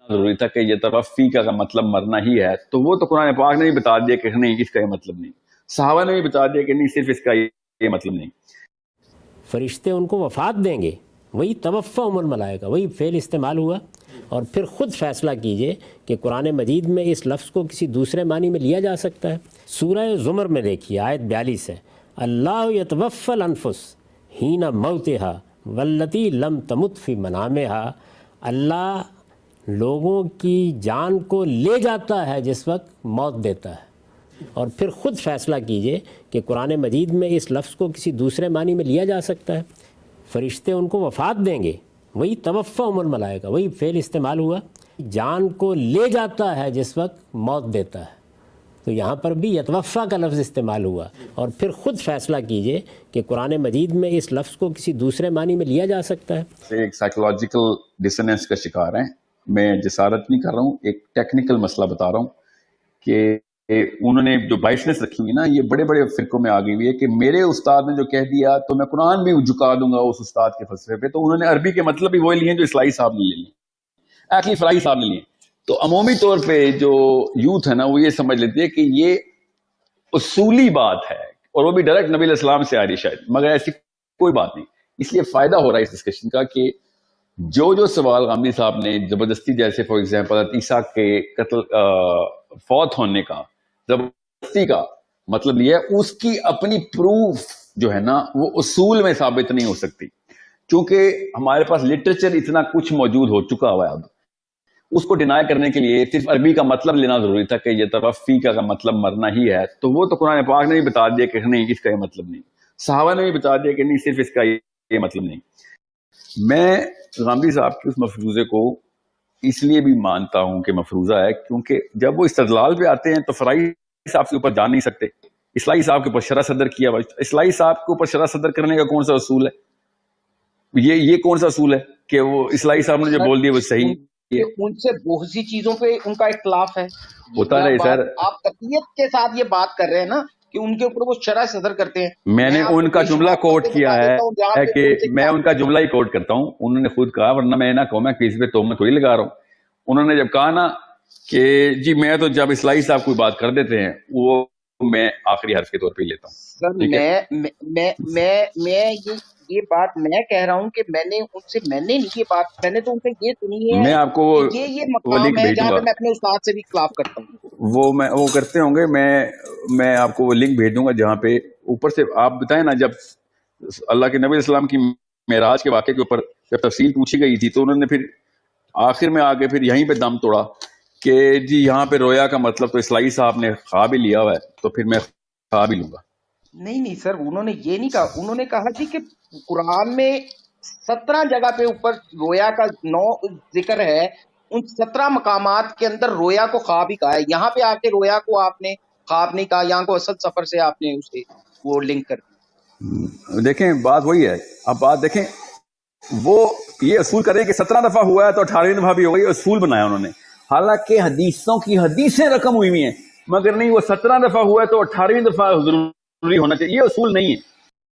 ضروری تھا کہ یہ توفی کا مطلب مرنا ہی ہے، تو وہ تو قرآن پاک نے بھی بتا دیا کہ نہیں اس کا یہ مطلب نہیں، صحابہ نے بھی بتا دیا کہ نہیں صرف اس کا یہ مطلب نہیں۔ فرشتے ان کو وفات دیں گے، وہی توفاہم الملائکہ، وہی فعل استعمال ہوا۔ اور پھر خود فیصلہ کیجئے کہ قرآن مجید میں اس لفظ کو کسی دوسرے معنی میں لیا جا سکتا ہے۔ سورہ زمر میں دیکھیے آیت 42 ہے، اللہ یتوفی الانفس حین موتہا واللتی لم تمت فی منامہا، اللہ لوگوں کی جان کو لے جاتا ہے جس وقت موت دیتا ہے۔ اور پھر خود فیصلہ کیجئے کہ قرآن مجید میں اس لفظ کو کسی دوسرے معنی میں لیا جا سکتا ہے۔ فرشتے ان کو وفات دیں گے، وہی توفاہم الملائکہ، وہی فعل استعمال ہوا، جان کو لے جاتا ہے جس وقت موت دیتا ہے، تو یہاں پر بھی یتوفا کا لفظ استعمال ہوا۔ اور پھر خود فیصلہ کیجئے کہ قرآن مجید میں اس لفظ کو کسی دوسرے معنی میں لیا جا سکتا ہے۔ ایک سائیکولوجیکل ڈسننس کا شکار ہیں، میں جسارت نہیں کر رہا ہوں، ایک ٹیکنیکل مسئلہ بتا رہا ہوں کہ انہوں نے جو بائسنس رکھی ہوئی نا، یہ بڑے بڑے فرقوں میں آ گئی ہوئی ہے کہ میرے استاد نے جو کہہ دیا تو میں قرآن بھی جھکا دوں گا اس استاد کے فلسفے پہ، تو انہوں نے عربی کے مطلب بھی وہی لیے جو اسلائی صاحب نے لے لیے، ایکچولی فلائی صاحب نے لیے۔ تو عمومی طور پہ جو یوتھ ہے نا وہ یہ سمجھ لیتی ہے کہ یہ اصولی بات ہے، اور وہ بھی ڈائریکٹ نبی علیہ السلام سے آ رہی شاید، مگر ایسی کوئی بات نہیں۔ اس لیے فائدہ ہو رہا ہے اس ڈسکشن کا کہ جو سوال غامدی صاحب نے زبردستی، جیسے فار ایگزامپل عیسیٰ کے قتل فوت ہونے کا زبردستی کا مطلب یہ ہے، اس کی اپنی پروف جو ہے نا وہ اصول میں ثابت نہیں ہو سکتی، کیونکہ ہمارے پاس لٹریچر اتنا کچھ موجود ہو چکا ہوا ہے اب۔ اس کو ڈینائی کرنے کے لیے صرف عربی کا مطلب لینا ضروری تھا کہ یہ توفی کا مطلب مرنا ہی ہے، تو وہ تو قرآن پاک نے بھی بتا دیا کہ نہیں اس کا یہ مطلب نہیں، صحابہ نے بھی بتا دیا کہ نہیں صرف اس کا یہ مطلب نہیں۔ میں غامدی صاحب کی اس مفروضے کو اس لیے بھی مانتا ہوں کہ مفروضہ ہے، کیونکہ جب وہ استدلال پہ آتے ہیں تو فرائی صاحب کے اوپر جا نہیں سکتے، اسلائی صاحب کے اوپر شرح صدر کیا، اسلائی صاحب کے اوپر شرح صدر کرنے کا کون سا اصول ہے؟ یہ کون سا اصول ہے کہ وہ اسلائی صاحب نے جو بول دیا وہ صحیح؟ ان سے بہت سی چیزوں پہ ان کا اختلاف ہے، ہوتا رہے سر۔ آپ قطعیت کے ساتھ یہ بات کر رہے ہیں نا کہ ان کے اوپر وہ شرح صدر کرتے ہیں۔ میں نے ان کا جملہ کوٹ کیا ہے کہ میں ان کا جملہ ہی کوٹ کرتا ہوں، انہوں نے خود کہا، ورنہ میں نہ کہوں میں کسی پہ تہمت تھوڑی لگا رہا ہوں۔ انہوں نے جب کہا نا کہ جی میں تو جب اسلائی صاحب کوئی بات کر دیتے ہیں وہ میں آخری حرف کے طور پہ ہی لیتا ہوں۔ سر میں یہ بات میں کہہ رہا ہوں کہ میں نے نہیں یہ بات، میں نے تو ان سے یہ سنی ہے، میں آپ کو یہ مقام ہے جہاں پہ میں اپنے استاد سے بھی خلاف کرتا ہوں۔ وہ کرتے ہوں گے، میں آپ کو وہ لنک بھیج دوں گا جہاں پہ اوپر سے آپ بتائیں نا، جب اللہ کے نبی علیہ السلام کی معراج کے واقعے کے اوپر جب تفصیل پوچھی گئی تھی تو انہوں نے پھر آخر میں آگے پھر یہیں پہ دم توڑا کہ جی یہاں پہ رویا کا مطلب تو اسلائی صاحب نے خواب ہی لیا ہوا ہے، تو پھر میں خواب ہی لوں گا۔ نہیں سر، انہوں نے یہ نہیں کہا، انہوں نے کہا جی کہ قرآن میں 17 جگہ پہ اوپر رویا کا 9 ذکر ہے، ان 17 مقامات کے اندر رویا کو خواب ہی کہا ہے، یہاں پہ آ کے رویا کو آپ نے خواب نہیں کہا، یہاں کو اسد سفر سے آپ نے اسے وہ لنک کر دیا۔ دیکھیں بات وہی ہے، اب بات دیکھیں، وہ یہ اصول کریں کہ 17 دفعہ ہوا ہے تو 18ویں دفعہ بھی ہو گئی، اصول بنایا انہوں نے، حالانکہ حدیثوں کی حدیثیں رقم ہوئی ہیں، مگر نہیں وہ 17 دفعہ ہوا ہے تو 18ویں دفعہ ضروری ہونا چاہیے، یہ اصول نہیں ہے۔